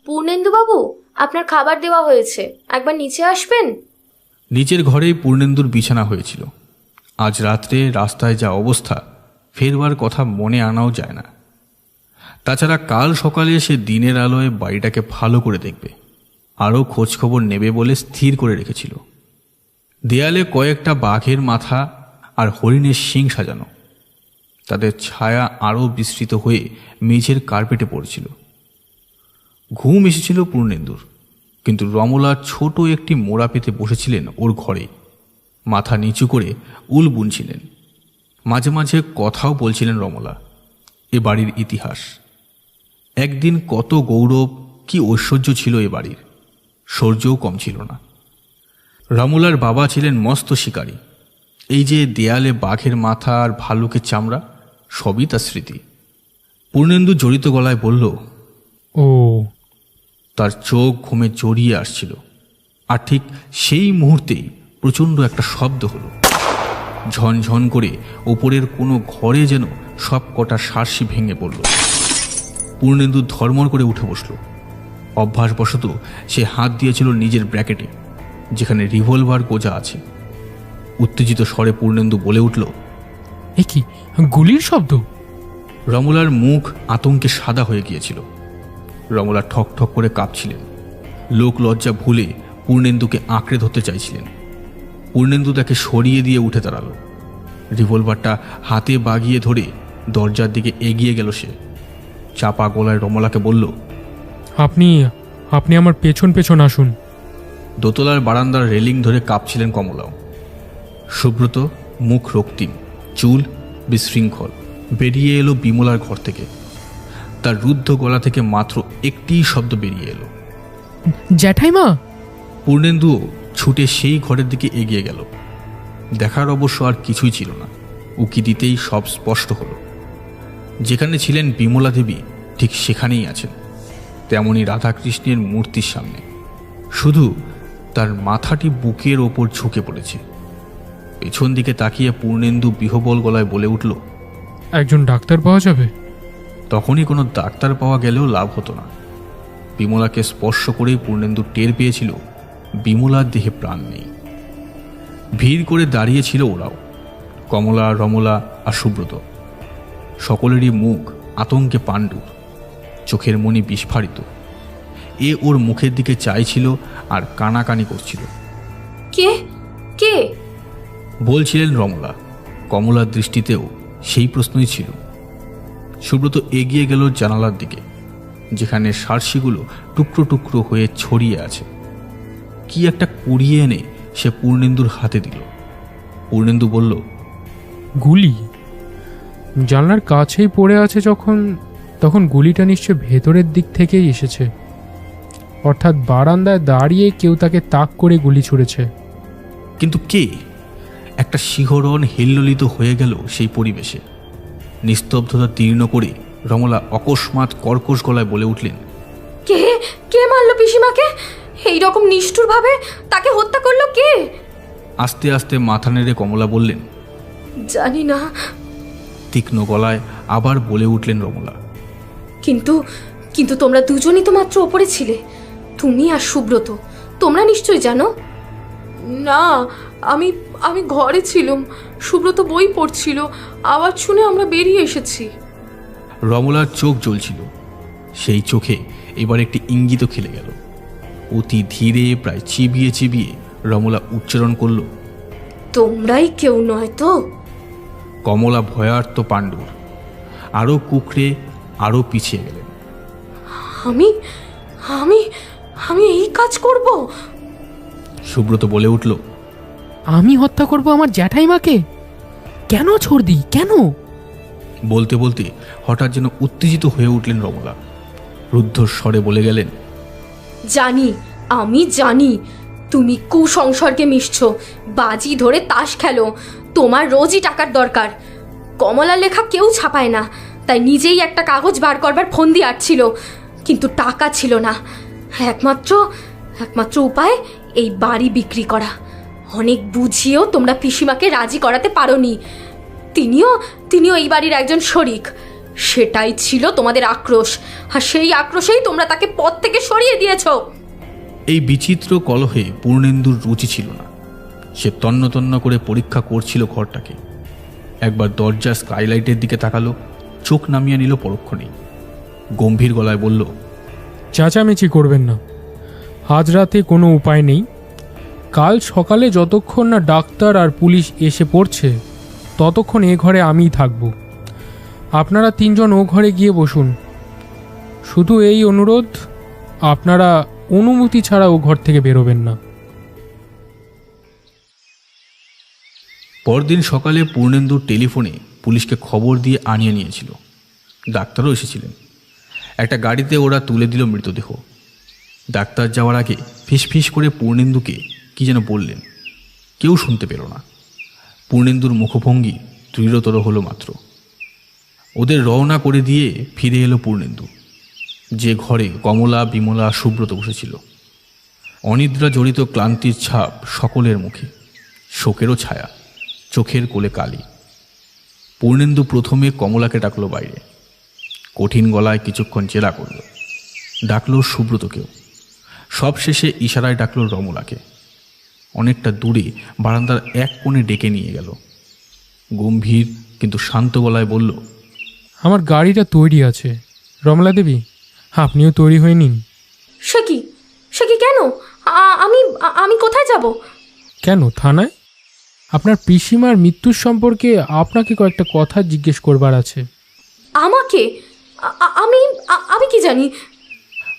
Speaker 2: পূর্ণেন্দু বাবু, আপনার খাবার দেওয়া হয়েছে, একবার নিচে আসবেন।
Speaker 1: নিচের ঘরেই পূর্ণেন্দুর বিছানা হয়েছিল। আজ রাত্রে রাস্তায় যা অবস্থা, ফেরবার কথা মনে আনাও যায় না। তাছাড়া কাল সকালে সে দিনের আলোয় বাড়িটাকে ভালো করে দেখবে, আরও খোঁজখবর নেবে বলে স্থির করে রেখেছিল। দেয়ালে কয়েকটা বাঘের মাথা আর হরিণের শিং সাজানো, তাদের ছায়া আরও বিস্তৃত হয়ে মেঝের কার্পেটে পড়েছিল। ঘুম এসেছিল পূর্ণেন্দুর, কিন্তু রমলা ছোট একটি মোড়া পেতে বসেছিলেন ওর ঘরে। মাথা নিচু করে উল বুনছিলেন। মাঝে মাঝে কথাও বলছিলেন রমলা এ বাড়ির ইতিহাস। একদিন কত গৌরব কি ঐশ্বর্য ছিল এ বাড়ির, শৌর্যও কম ছিল না। রমলার বাবা ছিলেন মস্ত শিকারী। এই যে দেয়ালে বাঘের মাথা আর ভালুকের চামড়া, সবই তার স্মৃতি। পূর্ণেন্দু জড়িত গলায় বলল,
Speaker 3: ও।
Speaker 1: তার চোখ ঘুমে জড়িয়ে আসছিল। আর ঠিক সেই মুহূর্তেই প্রচণ্ড একটা শব্দ হলো। ঝনঝন করে ওপরের কোনো ঘরে যেন সব কটা সার্সি ভেঙে পড়ল। পূর্ণেন্দু ধর্মর করে উঠে বসল। অভ্যাসবশত সে হাত দিয়েছিল নিজের ব্র্যাকেটে, যেখানে রিভলভার গোজা আছে। উত্তেজিত স্বরে পূর্ণেন্দু বলে উঠল,
Speaker 3: এ কি গুলির শব্দ?
Speaker 1: রমলার মুখ আতঙ্কে সাদা হয়ে গিয়েছিল। রমলা ঠক ঠক করে কাঁপছিলেন। লোক লজ্জা ভুলে পূর্ণেন্দুকে আঁকড়ে ধরতে চাইছিলেন। পূর্ণেন্দু তাকে সরিয়ে দিয়ে উঠে দাঁড়াল। রিভলভারটা হাতে বাগিয়ে ধরে দরজার দিকে এগিয়ে গেল সে। চাপা গলায় রমলাকে বলল,
Speaker 3: আপনি আপনি আমার পেছন পেছন আসুন।
Speaker 1: দোতলার বারান্দার রেলিং ধরে কাঁপছিলেন কমলাও। সুব্রত মুখ রক্তিম, চুল বিশৃঙ্খল, বেরিয়ে এলো বিমলার ঘর থেকে। তার রুদ্ধ গলা থেকে মাত্র একটিই শব্দ বেরিয়ে এলো,
Speaker 3: জ্যাঠাইমা।
Speaker 1: পূর্ণেন্দুও ছুটে সেই ঘরের দিকে এগিয়ে গেল। দেখার অবশ্য আর কিছুই ছিল না। উকি দিতেই সব স্পষ্ট হলো। যেখানে ছিলেন বিমলা দেবী, ঠিক সেখানেই আছেন, তেমনি রাধাকৃষ্ণের মূর্তির সামনে। শুধু তার মাথাটি বুকের ওপর ঝুঁকে পড়েছে। পেছন দিকে তাকিয়ে পূর্ণেন্দু বিহবল গলায় বলে উঠল,
Speaker 3: একজন ডাক্তার পাওয়া যাবে?
Speaker 1: তখনই কোনো ডাক্তার পাওয়া গেলেও লাভ হতো না। বিমলাকে স্পর্শ করেই পূর্ণেন্দু টের পেয়েছিল বিমলার দেহে প্রাণ নেই। ভিড় করে দাঁড়িয়েছিল ওরাও, কমলা, রমলা আর সুব্রত। সকলেরই মুখ আতঙ্কে পাণ্ডুর, চোখের মনি বিস্ফারিত। এ ওর মুখের দিকে চাইছিল আর কানাকানি করছিল।
Speaker 2: কে কে
Speaker 1: বলছিলেন রমলা। কমলার দৃষ্টিতেও সেই প্রশ্নই ছিল। সুব্রত এগিয়ে গেল জানালার দিকে, যেখানে সার্সিগুলো টুকরো টুকরো হয়ে ছড়িয়ে আছে। কি একটা কুড়িয়ে এনে সে পূর্ণেন্দুর হাতে দিল। পূর্ণেন্দু বলল,
Speaker 3: গুলি জানলার কাছেই পড়ে আছে তখন গুলিটা নিশ্চয় ভেতরের দিক থেকেই এসেছে। অর্থাৎ বারান্দায় দাঁড়িয়ে কেউ তাকে তাক করে গুলি ছুঁড়েছে।
Speaker 1: কিন্তু কে? একটা শিহরণ হিল্লোলিত হয়ে গেল সেই পরিবেশে। নিস্তব্ধতা তীর্ণ করে রমলা অকস্মাৎ কর্কশ গলায় বলে উঠলেন,
Speaker 2: কে কে মারলো পিসিমাকে? এইরকম নিষ্ঠুর ভাবে তাকে হত্যা করলো কে?
Speaker 1: আস্তে আস্তে মাথা নেড়ে কমলা বললেন,
Speaker 2: জানি না।
Speaker 1: তীক্ষ্ণ গলায় আবার বলে উঠলেন রমলা,
Speaker 2: কিন্তু কিন্তু তোমরা দুজনই তো মাত্র ওপরে ছিলে, তুমি আর সুব্রত, তোমরা নিশ্চয়ই জানো।
Speaker 4: না, আমি আমি ঘরে ছিলাম, সুব্রত বই পড়ছিল, আওয়াজ শুনে আমরা বেরিয়ে এসেছি।
Speaker 1: রমলার চোখ জ্বলছিল, সেই চোখে এবার একটি ইঙ্গিত খেলে গেল। অতি ধীরে, প্রায় চিবিয়ে চিবিয়ে রমলা উচ্চারণ করল,
Speaker 2: তোমরাই কেউ নয় তো?
Speaker 1: কমলা ভয়ার্ত পাণ্ডুর আরও কুকড়ে আরও পিছিয়ে গেলেন।
Speaker 4: আমি আমি আমি এই কাজ করব?
Speaker 1: সুব্রত বলে উঠল,
Speaker 3: আমি হত্যা করব আমার জ্যাঠাইমাকে? কেন ছর্দি, কেন?
Speaker 1: বলতে বলতে হঠাৎ যেন উত্তেজিত হয়ে উঠলেন রমলা। রুদ্ধ স্বরে বলে গেলেন,
Speaker 2: জানি, আমি জানি তুমি কুসংসর্গে মিশছো, বাজি ধরে তাস খেলো, তোমার রোজই টাকার দরকার। কমলার লেখা কেউ ছাপায় না, তাই নিজেই একটা কাগজ বার করবার ফন্দি আটছিল, কিন্তু টাকা ছিল না। একমাত্র উপায় এই বাড়ি বিক্রি করা। অনেক বুঝিয়েও তোমরা পিসিমাকে রাজি করাতে পারোনি। তিনিও এই বাড়ির একজন শরিক। সেটাই ছিল তোমাদের আক্রোশ, আর সেই আক্রোশেই তোমরা তাকে পথ থেকে সরিয়ে দিয়েছো।
Speaker 1: এই বিচিত্র কলহে পূর্ণেন্দুর রুচি ছিল না। সে তন্ন তন্ন করে পরীক্ষা করছিল ঘরটাকে। একবার দরজার স্কাইলাইটের দিকে তাকালো, চোখ নামিয়ে নিল পরক্ষণেই। গম্ভীর গলায় বলল,
Speaker 3: চেঁচামেচি করবেন না, আজ রাতে কোনো উপায় নেই। কাল সকালে যতক্ষণ না ডাক্তার আর পুলিশ এসে পড়ছে ততক্ষণ এ ঘরে আমিই থাকব। আপনারা তিনজন ও ঘরে গিয়ে বসুন। শুধু এই অনুরোধ, আপনারা অনুমতি ছাড়া ও ঘর থেকে বেরোবেন না।
Speaker 1: পরদিন সকালে পূর্ণেন্দুর টেলিফোনে পুলিশকে খবর দিয়ে আনিয়ে নিয়েছিল। ডাক্তারও এসেছিলেন। একটা গাড়িতে ওরা তুলে দিল মৃতদেহ। ডাক্তার যাওয়ার আগে ফিসফিস করে পূর্ণেন্দুকে কি যেন বললেন, কেউ শুনতে পেল না। পূর্ণেন্দুর মুখভঙ্গি দৃঢ়তর হলো মাত্র। ওদের রওনা করে দিয়ে ফিরে এলো পূর্ণেন্দু, যে ঘরে কমলা, বিমলা, সুব্রত বসেছিল। অনিদ্রা জড়িত ক্লান্তির ছাপ সকলের মুখে, শোকেরও ছায়া, চোখের কোলে কালি। পূর্ণেন্দু প্রথমে কমলাকে ডাকলো বাইরে। কঠিন গলায় কিছুক্ষণ জেরা করল। ডাকলো সুব্রতকেও। সবশেষে ইশারায় ডাকলো রমলাকে। অনেকটা দূরে বারান্দার এক কোণে ডেকে নিয়ে গেল। গম্ভীর কিন্তু শান্ত গলায় বলল,
Speaker 3: আমার গাড়িটা তৈরি আছে, রমলা দেবী আপনিও তৈরি হয়ে নিন।
Speaker 2: সে কি কেন? আমি কোথায় যাব?
Speaker 3: কেন, থানায়? আপনার পিসিমার মৃত্যুর সম্পর্কে আপনাকে কয়েকটা কথা জিজ্ঞেস করবার আছে।
Speaker 2: আমাকে? আমি কি জানি?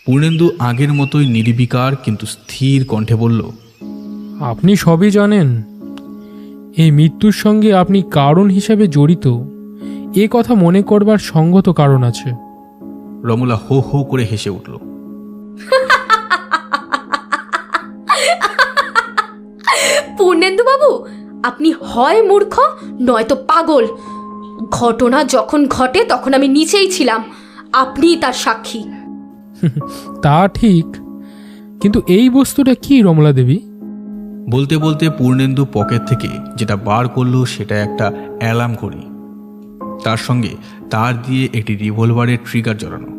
Speaker 1: পূর্ণেন্দু আগের মতোই নির্বিকার কিন্তু স্থির কণ্ঠে বলল,
Speaker 3: আপনি সবই জানেন। এই মৃত্যুর সঙ্গে আপনি কারণ হিসেবে জড়িত, এ কথা মনে করবার সঙ্গত কারণ আছে।
Speaker 1: রমলা হো হো করে হেসে উঠল।
Speaker 2: পূর্ণেন্দু বাবু, আপনি হয় মূর্খ নয়তো পাগল। ঘটনা যখন ঘটে তখন আমি নিচেই ছিলাম, আপনিই তার সাক্ষী।
Speaker 3: তা ঠিক, কিন্তু এই বস্তুটা কি রমলা দেবী?
Speaker 1: বলতে বলতে পূর্ণেন্দু পকেট থেকে যেটা বার করলো সেটা একটা অ্যালার্ম ঘড়ি, তার সঙ্গে তার দিয়ে একটি রিভলভারের ট্রিগার জড়ানো।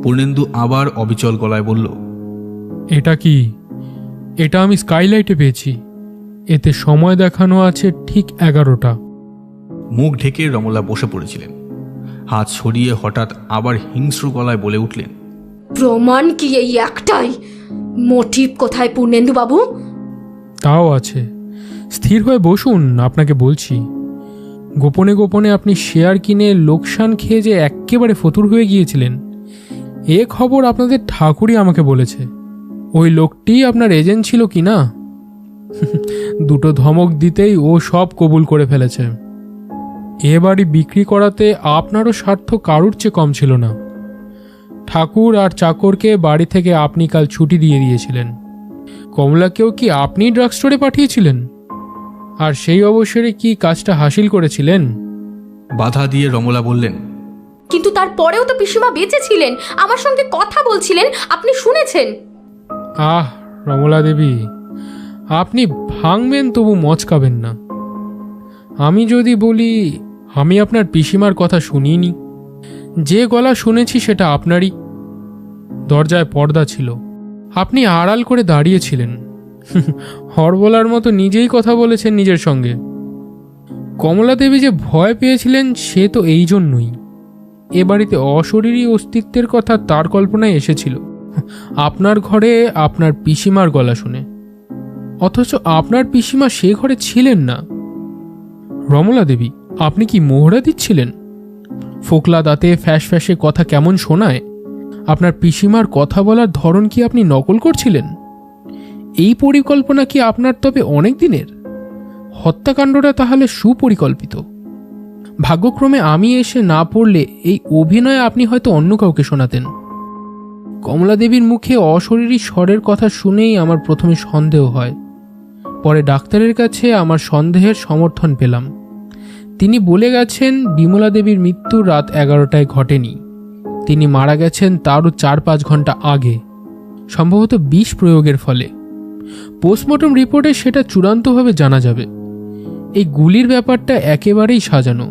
Speaker 1: পূর্ণেন্দু আবার অবিচল গলায় বলল,
Speaker 3: এটা কি? এটা আমি স্কাইলাইটে পেয়েছি, এতে সময় দেখানো আছে ঠিক 11টা।
Speaker 1: মুখ ঢেকে রমলা বসে পড়েছিলেন। হাত সরিয়ে হঠাৎ আবার হিংস্র গলায় বলে উঠলেন,
Speaker 2: প্রমাণ কি এই একটাই? মোটিভ কোথায় পূর্ণেন্দু বাবু?
Speaker 3: তাও আছে, স্থির হয়ে বসুন, আপনাকে বলছি। গোপনে গোপনে আপনি শেয়ার কিনে লোকসান খেয়ে যে একেবারে ফতুর হয়ে গিয়েছিলেন, এ খবর আপনাদের ঠাকুরই আমাকে বলেছে। ওই লোকটি আপনার এজেন্ট ছিল কি না? দুটো ধমক দিতেই ও সব কবুল করে ফেলেছে। এ বাড়ি বিক্রি করাতে আপনারও স্বার্থ কারুর চেয়ে কম ছিল না। ঠাকুর আর চাকরকে বাড়ি থেকে আপনি কাল ছুটি দিয়ে দিয়েছিলেন। কমলাকেও কি আপনি ড্রাগ স্টোরে পাঠিয়েছিলেন? আর সেই অবসরে কি কাজটা হাসিল করেছিলেন?
Speaker 1: বাধা দিয়ে রমলা বললেন,
Speaker 2: কিন্তু তারপরেও তো পিসিমা বেঁচে ছিলেন, আমার সঙ্গে কথা বলছিলেন, আপনি শুনেছেন।
Speaker 3: আহ রমলা দেবী, আপনি ভাঙবেন তবু মচকাবেন না। আমি যদি বলি আমি আপনার পিসিমার কথা শুনিনি, যে গলা শুনেছি সেটা আপনারই। দরজায় পর্দা ছিল, আপনি আড়াল করে দাঁড়িয়েছিলেন। হরবলার মতো নিজেই কথা বলেছেন নিজের সঙ্গে। কমলা দেবী যে ভয় পেয়েছিলেন সে তো এই জন্যই। এ বাড়িতে অশরীরী অস্তিত্বের কথা তার কল্পনায় এসেছিল আপনার ঘরে আপনার পিসিমার গলা শুনে, অথচ আপনার পিসিমা সে ঘরে ছিলেন না। রমলা দেবী, আপনি কি মোহরা দিচ্ছিলেন? ফোকলা দাঁতে ফ্যাস ফ্যাসে কথা কেমন শোনায়? আপনার পিসিমার কথা বলার ধরন কি আপনি নকল করছিলেন? এই পরিকল্পনা কি আপনার তবে অনেক দিনের? হত্যাকাণ্ডটা তাহলে সুপরিকল্পিত। ভাগ্যক্রমে আমি এসে না পড়লে এই অভিনয় আপনি হয়তো অন্য কাউকে শোনাতেন। কমলা দেবীর মুখে অশরীরী স্বরের কথা শুনেই আমার প্রথমে সন্দেহ হয়, পরে ডাক্তারের কাছে আমার সন্দেহের সমর্থন পেলাম। তিনি বলে গেছেন বিমলা দেবীর মৃত্যু রাত 11টায় ঘটেনি, তিনি মারা গেছেন তারও 4-5 ঘন্টা আগে, সম্ভবত বিষ প্রয়োগের ফলে। পোস্টমর্টম রিপোর্টে সেটা চূড়ান্তভাবে জানা যাবে। এই গুলির ব্যাপারটা একেবারেই সাজানো।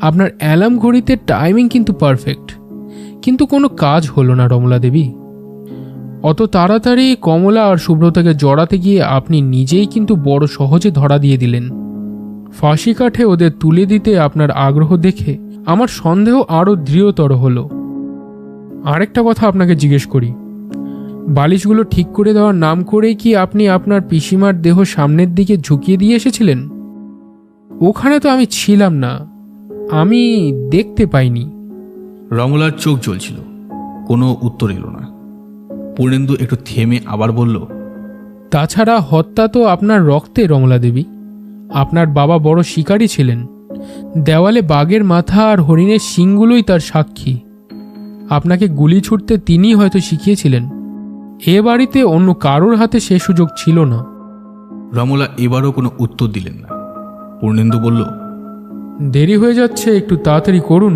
Speaker 3: আপনার অ্যালার্ম ঘড়িতে টাইমিং কিন্তু পারফেক্ট, কিন্তু কোনো কাজ হলো না রমলা দেবী। অত তাড়াতাড়ি কমলা আর সুব্রতাকে জড়াতে গিয়ে আপনি নিজেই কিন্তু বড় সহজে ধরা দিয়ে দিলেন। ফাঁসি কাঠে ওদের তুলে দিতে আপনার আগ্রহ দেখে আমার সন্দেহ আরও দৃঢ়তর হলো। আরেকটা কথা আপনাকে জিজ্ঞেস করি, বালিশগুলো ঠিক করে দেওয়ার নাম করেই কি আপনি আপনার পিসিমার দেহ সামনের দিকে ঝুঁকিয়ে দিয়ে এসেছিলেন? ওখানে তো আমি ছিলাম না, আমি দেখতে পাইনি।
Speaker 1: রমলার চোখ জ্বলছিল, কোনো উত্তর এলো না। পূর্ণেন্দু একটু থেমে আবার বলল,
Speaker 3: তাছাড়া হত্যা তো আপনার রক্তে রমলা দেবী। আপনার বাবা বড় শিকারী ছিলেন, দেওয়ালে বাঘের মাথা আর হরিণের শিংগুলোই তার সাক্ষী। আপনাকে গুলি ছুটতে তিনিই হয়তো শিখিয়েছিলেন। এ বাড়িতে অন্য কারোর হাতে সে সুযোগ ছিল না।
Speaker 1: রমলা এবারও কোনো উত্তর দিলেন না। পূর্ণেন্দু বলল,
Speaker 3: দেরি হয়ে যাচ্ছে, একটু তাড়াতাড়ি করুন।